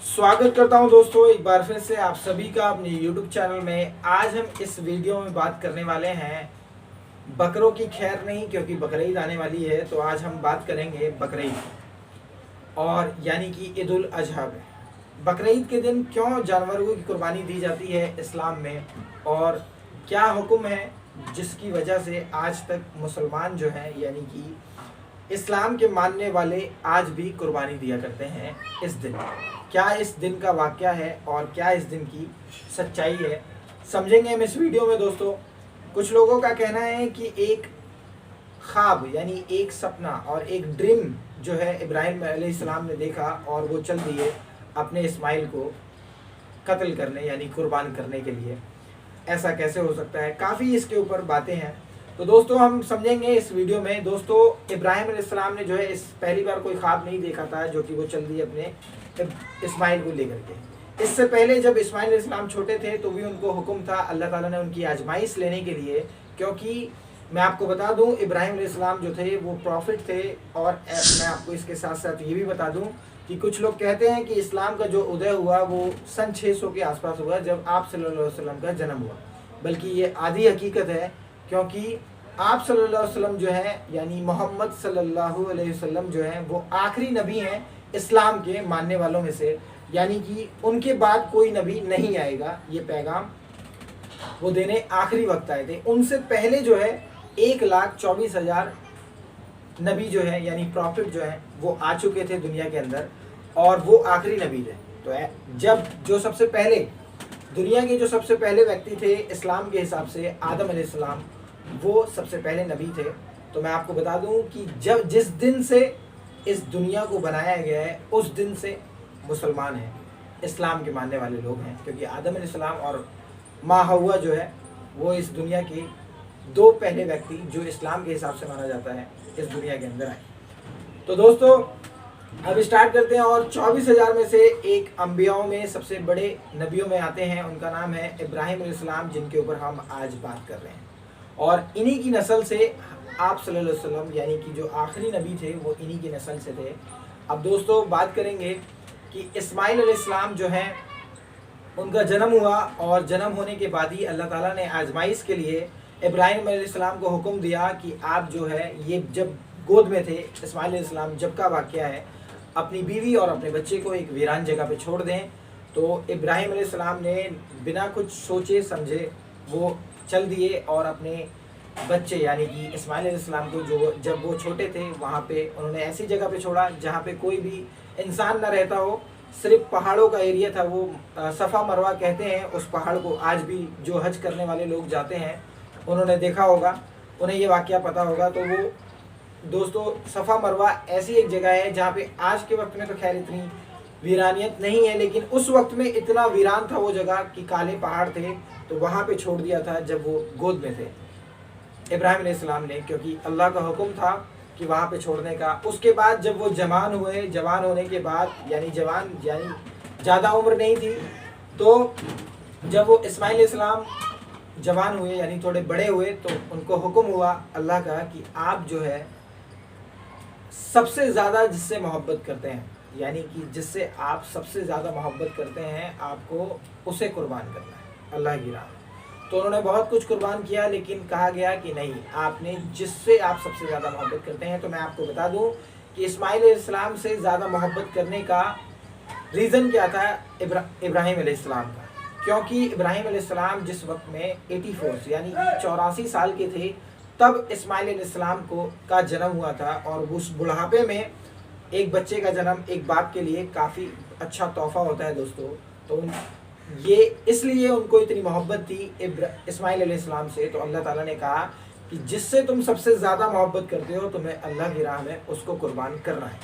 स्वागत करता हूं दोस्तों एक बार फिर से आप सभी का अपने YouTube चैनल में। आज हम इस वीडियो में बात करने वाले हैं बकरों की। खैर नहीं, क्योंकि बकरीद आने वाली है तो आज हम बात करेंगे बकरीद और यानी कि ईद उल अजहा में। बकरीद के दिन क्यों जानवरों की कुर्बानी दी जाती है इस्लाम में, और क्या हुक्म है जिसकी वजह से आज तक मुसलमान जो हैं यानी कि इस्लाम के मानने वाले आज भी कुर्बानी दिया करते हैं इस दिन। क्या इस दिन का वाक़या है और क्या इस दिन की सच्चाई है, समझेंगे हम इस वीडियो में दोस्तों। कुछ लोगों का कहना है कि एक ख्वाब यानी एक सपना और एक ड्रीम जो है इब्राहिम अलैहिस्सलाम ने देखा और वो चल दिए अपने इस्माइल को कत्ल करने यानी कुर्बान करने के लिए। ऐसा कैसे हो सकता है, काफ़ी इसके ऊपर बातें हैं। तो दोस्तों हम समझेंगे इस वीडियो में। दोस्तों इब्राहिम अलैहिस्सलाम ने जो है इस पहली बार कोई ख्वाब नहीं देखा था जो कि वो चल दिए अपने इस्माइल को लेकर के। इससे पहले जब इस्माइल अलैहिस्सलाम छोटे थे तो भी उनको हुक्म था, अल्लाह ताला ने उनकी आजमाइश लेने के लिए। क्योंकि मैं आपको बता दूं इब्राहिम अलैहिस्सलाम जो थे वो प्रॉफिट थे। और मैं आपको इसके साथ साथ ये भी बता दूं कि कुछ लोग कहते हैं कि इस्लाम का जो उदय हुआ वो सन 600 के आसपास हुआ जब आप सल्लल्लाहु अलैहि वसल्लम का जन्म हुआ। बल्कि ये आधी हकीकत है, क्योंकि आप सल्लल्लाहु अलैहि वसल्लम जो है यानी मोहम्मद सल्लल्लाहु अलैहि वसल्लम जो है वो आखिरी नबी हैं इस्लाम के मानने वालों में से। यानी कि उनके बाद कोई नबी नहीं आएगा, ये पैगाम वो देने आखिरी वक्त आए थे। उनसे पहले जो है 1,24,000 नबी जो है यानी प्रॉफिट जो है वो आ चुके थे दुनिया के अंदर, और वो आखिरी नबी थे। तो जब जो सबसे पहले दुनिया के जो सबसे पहले व्यक्ति थे इस्लाम के हिसाब से आदम अलैहिस्सलाम, वो सबसे पहले नबी थे। तो मैं आपको बता दूं कि जब जिस दिन से इस दुनिया को बनाया गया है उस दिन से मुसलमान हैं, इस्लाम के मानने वाले लोग हैं। क्योंकि आदम अलैहिस्सलाम और माँ हव्वा जो है वो इस दुनिया के दो पहले व्यक्ति जो इस्लाम के हिसाब से माना जाता है इस दुनिया के अंदर आए। तो दोस्तों अब स्टार्ट करते हैं। और 24,000 में से एक अंबियाओं में सबसे बड़े नबियों में आते हैं, उनका नाम है इब्राहिम अलैहिस्सलाम, जिनके ऊपर हम आज बात कर रहे हैं। और इन्हीं की नस्ल से आप सल्लल्लाहु अलैहि वसल्लम यानी कि जो आखिरी नबी थे वो इन्हीं की नस्ल से थे। अब दोस्तों बात करेंगे कि इस्माइल अलैहिस्सलाम जो हैं उनका जन्म हुआ, और जन्म होने के बाद ही अल्लाह ताला ने आजमाइश के लिए इब्राहिम अलैहिस्सलाम को हुक्म दिया कि आप जो है ये जब गोद में थे इस्माइल अलैहिस्सलाम जब का वाक़या है, अपनी बीवी और अपने बच्चे को एक वीरान जगह पे छोड़ दें। तो इब्राहिम अलैहिस्सलाम ने बिना कुछ सोचे समझे वो चल दिए और अपने बच्चे यानी कि इस्माइल अलैहिस्सलाम को जो जब वो छोटे थे वहाँ पे उन्होंने ऐसी जगह पे छोड़ा जहाँ पे कोई भी इंसान ना रहता हो, सिर्फ पहाड़ों का एरिया था। वो सफ़ा मरवा कहते हैं उस पहाड़ को। आज भी जो हज करने वाले लोग जाते हैं उन्होंने देखा होगा, उन्हें ये वाक़या पता होगा। तो वो दोस्तों सफ़ा मरवा ऐसी एक जगह है जहाँ पे आज के वक्त में तो खैर इतनी वीरानियत नहीं है, लेकिन उस वक्त में इतना वीरान था वो जगह कि काले पहाड़ थे। तो वहाँ पे छोड़ दिया था जब वो गोद में थे इब्राहिम अलैहिस्सलाम ने, क्योंकि अल्लाह का हुक्म था कि वहाँ पे छोड़ने का। उसके बाद जब वो जवान हुए, जवान होने के बाद यानी जवान यानी ज़्यादा उम्र नहीं थी, तो जब वो इस्माइल अलैहिस्सलाम जवान हुए यानी थोड़े बड़े हुए तो उनको हुक्म हुआ अल्लाह का कि आप जो है सबसे ज़्यादा जिससे मोहब्बत करते हैं यानी कि जिससे आप सबसे ज़्यादा मोहब्बत करते हैं आपको उसे कुर्बान करना है अल्लाह की राह में। तो उन्होंने बहुत कुछ कुर्बान किया, लेकिन कहा गया कि नहीं, आपने जिससे आप सबसे ज़्यादा मोहब्बत करते हैं। तो मैं आपको बता दूं कि इस्माइल अलैहिस्सलाम से ज़्यादा मोहब्बत करने का रीज़न क्या था इब्राहिम अलैहिस्सलाम का। क्योंकि इब्राहिम अलैहिस्सलाम जिस वक्त में 84 यानी 84 साल के थे तब इस्माइल अलैहिस्सलाम को का जन्म हुआ था। और उस बुढ़ापे में एक बच्चे का जन्म एक बाप के लिए काफ़ी अच्छा तोहफा होता है दोस्तों। तो ये इसलिए उनको इतनी मोहब्बत थी इस्माइल अलैहिस्सलाम से। तो अल्लाह ताला ने कहा कि जिससे तुम सबसे ज़्यादा मोहब्बत करते हो तुम्हें अल्लाह की राह में उसको कुर्बान करना है।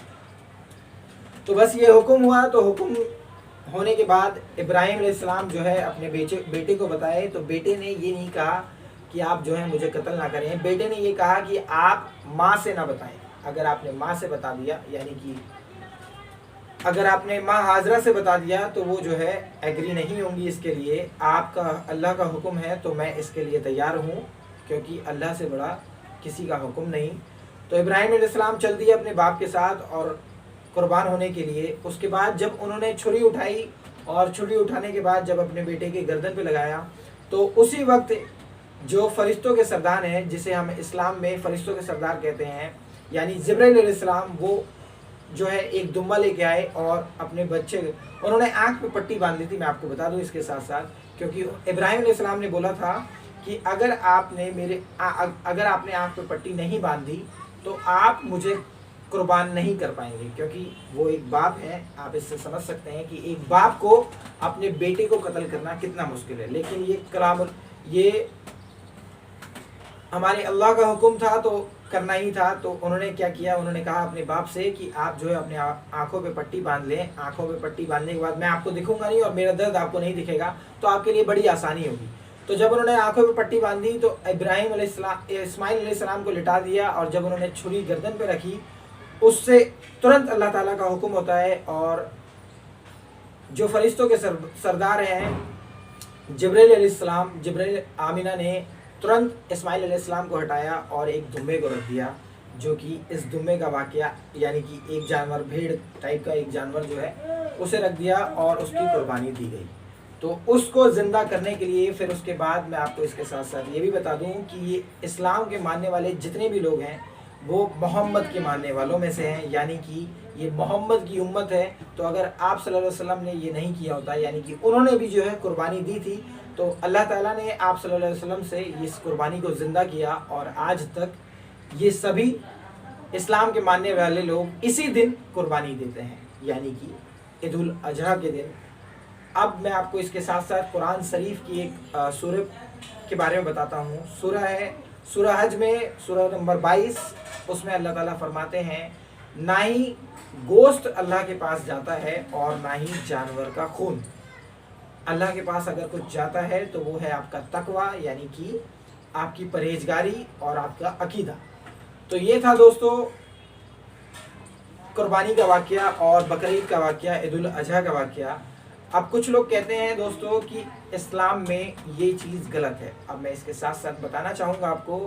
तो बस ये हुक्म हुआ। तो हुक्म होने के बाद इब्राहिम अलैहिस्सलाम जो है अपने बेटे को बताए। तो बेटे ने ये नहीं कहा कि आप जो है मुझे कत्ल ना करें, बेटे ने ये कहा कि आप माँ से ना बताएं। अगर आपने माँ से बता दिया यानी कि अगर आपने माँ हाजरा से बता दिया तो वो जो है एग्री नहीं होंगी इसके लिए। आपका अल्लाह का हुक्म है तो मैं इसके लिए तैयार हूँ, क्योंकि अल्लाह से बड़ा किसी का हुक्म नहीं। तो इब्राहिम अलैहिस्सलाम चल दिए अपने बाप के साथ और कुर्बान होने के लिए। उसके बाद जब उन्होंने छुरी उठाई और छुरी उठाने के बाद जब अपने बेटे के गर्दन पे लगाया, तो उसी वक्त जो फरिश्तों के सरदार हैं, जिसे हम इस्लाम में फरिश्तों के सरदार कहते हैं, यानी जिब्राइल अलैहिस्सलाम, वो जो है एक दुम्बा लेके आए और अपने बच्चे, उन्होंने आँख पे पट्टी बांध ली थी। मैं आपको बता दूं इसके साथ साथ, क्योंकि इब्राहिम अलैहिस्सलाम ने बोला था कि अगर आपने आँख पे पट्टी नहीं बांधी तो आप मुझे कुर्बान नहीं कर पाएंगे, क्योंकि वो एक बाप है। आप इससे समझ सकते हैं कि एक बाप को अपने बेटे को कत्ल करना कितना मुश्किल है। लेकिन ये हमारे अल्लाह का हुक्म था तो करना ही था। तो उन्होंने क्या किया, उन्होंने कहा अपने बाप से कि आप जो है अपने आंखों पे पट्टी बांध लें। आंखों पे पट्टी बांधने के बाद मैं आपको दिखूंगा नहीं और मेरा दर्द आपको नहीं दिखेगा, तो आपके लिए बड़ी आसानी होगी। तो जब उन्होंने आंखों पे पट्टी बांधी तो इस्माइल अलैहिस्सलाम को लिटा दिया, और जब उन्होंने छुरी गर्दन पे रखी, उससे तुरंत अल्लाह ताला का हुक्म होता है और जो फरिश्तों के सरदार हैं जिब्राइल आमिना ने तुरंत इस्माइल अलैहिस्सलाम को हटाया और एक दुम्बे को रख दिया, जो कि इस दुम्बे का वाक़या, यानी कि एक जानवर, भेड़ टाइप का एक जानवर जो है, उसे रख दिया और उसकी कुर्बानी दी गई। तो उसको ज़िंदा करने के लिए फिर उसके बाद मैं आपको इसके साथ साथ ये भी बता दूं कि ये इस्लाम के मानने वाले जितने भी लोग हैं वो मोहम्मद के मानने वालों में से हैं, यानी कि ये मोहम्मद की उम्मत है। तो अगर आप सल्लल्लाहु अलैहि वसल्लम ने ये नहीं किया होता, यानी कि उन्होंने भी जो है कुर्बानी दी थी, तो अल्लाह ताला ने आप सल्लल्लाहु अलैहि वसल्लम से इस कुर्बानी को ज़िंदा किया, और आज तक ये सभी इस्लाम के मानने वाले लोग इसी दिन कुर्बानी देते हैं, यानी कि ईद उल अजहा के दिन। अब मैं आपको इसके साथ साथ कुरान शरीफ की एक सूरह के बारे में बताता हूँ। सूरह है सूरह हज में सूरह नंबर 22, उसमें अल्लाह ताला फरमाते हैं, ना ही गोश्त अल्लाह के पास जाता है और ना ही जानवर का खून। अल्लाह के पास अगर कुछ जाता है तो वो है आपका तकवा, यानी कि आपकी परहेजगारी और आपका अकीदा। तो ये था दोस्तों कुर्बानी का वाक़या और बकरीद का वाक़या, ईद उल अजहा का वाक़या। अब कुछ लोग कहते हैं दोस्तों कि इस्लाम में ये चीज़ गलत है। अब मैं इसके साथ साथ बताना चाहूँगा आपको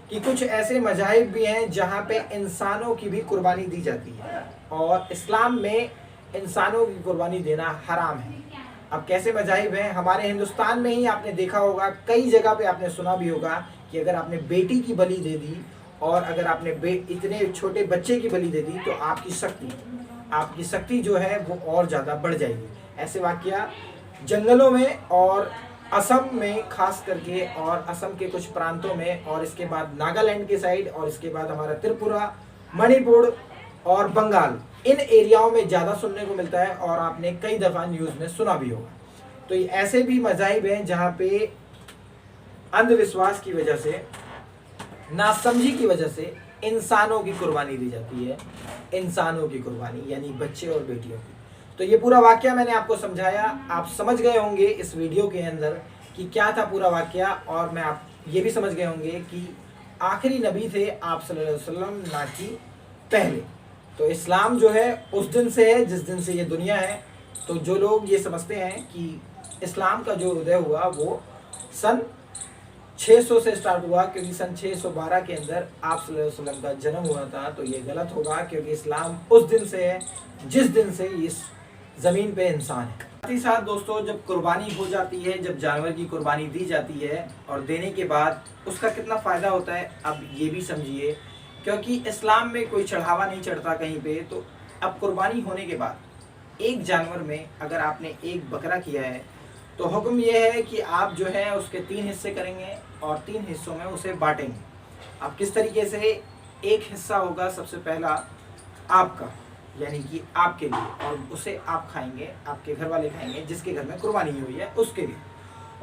कि कुछ ऐसे मज़ाहिब भी हैं जहाँ पे इंसानों की भी कुर्बानी दी जाती है, और इस्लाम में इंसानों की कुर्बानी देना हराम है। अब कैसे मज़ाहिब हैं, हमारे हिंदुस्तान में ही आपने देखा होगा, कई जगह पे आपने सुना भी होगा कि अगर आपने बेटी की बलि दे दी और अगर आपने इतने छोटे बच्चे की बलि दे दी तो आपकी शक्ति जो है वो और ज़्यादा बढ़ जाएगी। ऐसे वाक़या जंगलों में और असम में खास करके, और असम के कुछ प्रांतों में, और इसके बाद नागालैंड के साइड, और इसके बाद हमारा त्रिपुरा, मणिपुर और बंगाल, इन एरियाओं में ज़्यादा सुनने को मिलता है, और आपने कई दफ़ा न्यूज़ में सुना भी होगा। तो ये ऐसे भी मज़ाहिब हैं जहाँ पे अंधविश्वास की वजह से, नासमझी की वजह से इंसानों की कुर्बानी दी जाती है। इंसानों की कुर्बानी यानी बच्चे और बेटियों की। तो ये पूरा वाक़या मैंने आपको समझाया, आप समझ गए होंगे इस वीडियो के अंदर कि क्या था पूरा वाक़या, और मैं आप ये भी समझ गए होंगे कि आखिरी नबी थे आप सल्लल्लाहु अलैहि वसल्लम, ना कि पहले। तो इस्लाम जो है उस दिन से है जिस दिन से ये दुनिया है। तो जो लोग ये समझते हैं कि इस्लाम का जो उदय हुआ वो सन 600 से स्टार्ट हुआ, क्योंकि सन 612 के अंदर आप सल्लल्लाहु अलैहि वसल्लम का जन्म हुआ था, तो ये गलत होगा, क्योंकि इस्लाम उस दिन से है जिस दिन से इस ज़मीन पे इंसान है। साथ ही साथ दोस्तों जब कुर्बानी हो जाती है, जब जानवर की कुर्बानी दी जाती है और देने के बाद उसका कितना फ़ायदा होता है, अब ये भी समझिए, क्योंकि इस्लाम में कोई चढ़ावा नहीं चढ़ता कहीं पे। तो अब कुर्बानी होने के बाद एक जानवर में अगर आपने एक बकरा किया है तो हुक्म यह है कि आप जो है उसके 3 हिस्से करेंगे और 3 हिस्सों में उसे बांटेंगे। अब किस तरीके से, एक हिस्सा होगा सबसे पहला आपका, यानी कि आपके लिए, और उसे आप खाएंगे, आपके घर वाले खाएंगे, जिसके घर में कुर्बानी हुई है उसके लिए।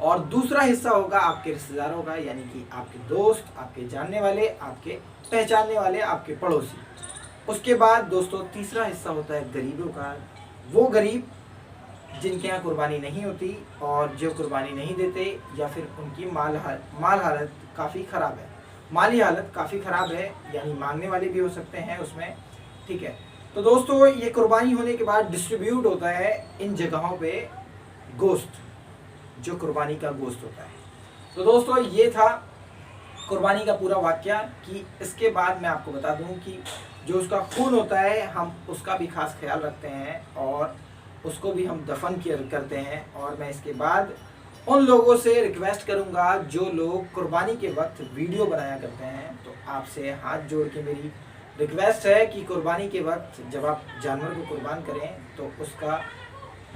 और दूसरा हिस्सा होगा आपके रिश्तेदारों का, यानी कि आपके दोस्त, आपके जानने वाले, आपके पहचानने वाले, आपके पड़ोसी। उसके बाद दोस्तों तीसरा हिस्सा होता है गरीबों का। वो गरीब जिनके यहाँ कुर्बानी नहीं होती और जो कुर्बानी नहीं देते, या फिर उनकी माल हालत काफ़ी ख़राब है, माली हालत काफ़ी ख़राब है, यानी मांगने वाले भी हो सकते हैं उसमें, ठीक है। तो दोस्तों ये कुर्बानी होने के बाद डिस्ट्रीब्यूट होता है इन जगहों पे गोश्त, जो कुर्बानी का गोश्त होता है। तो दोस्तों ये था कुर्बानी का पूरा वाक्या कि इसके बाद मैं आपको बता दूं कि जो उसका खून होता है हम उसका भी खास ख्याल रखते हैं और उसको भी हम दफन करते हैं। और मैं इसके बाद उन लोगों से रिक्वेस्ट करूंगा जो लोग कुर्बानी के वक्त वीडियो बनाया करते हैं, तो आपसे हाथ जोड़ के मेरी रिक्वेस्ट है कि कुर्बानी के वक्त जब आप जानवर को कुर्बान करें तो उसका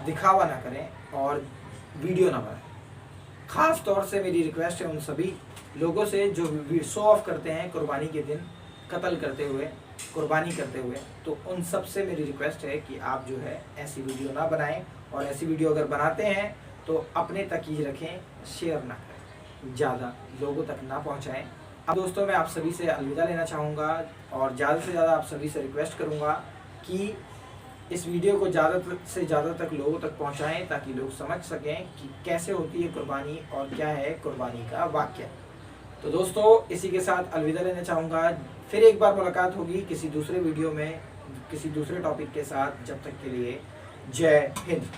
दिखावा ना करें और वीडियो ना बनाएं। ख़ास तौर से मेरी रिक्वेस्ट है उन सभी लोगों से जो शो ऑफ करते हैं कुर्बानी के दिन कत्ल करते हुए, कुर्बानी करते हुए, तो उन सब से मेरी रिक्वेस्ट है कि आप जो है ऐसी वीडियो ना बनाएं और ऐसी वीडियो अगर बनाते हैं तो अपने तक ही रखें, शेयर ना करें, ज़्यादा लोगों तक ना पहुंचाएं। अब दोस्तों मैं आप सभी से अलविदा लेना चाहूँगा और ज़्यादा से ज़्यादा आप सभी से रिक्वेस्ट करूँगा कि इस वीडियो को ज़्यादा से ज़्यादा तक लोगों तक पहुँचाएँ ताकि लोग समझ सकें कि कैसे होती है कुर्बानी और क्या है कुर्बानी का वाक्य। तो दोस्तों इसी के साथ अलविदा लेना चाहूँगा। फिर एक बार मुलाकात होगी किसी दूसरे वीडियो में किसी दूसरे टॉपिक के साथ। जब तक के लिए जय हिंद।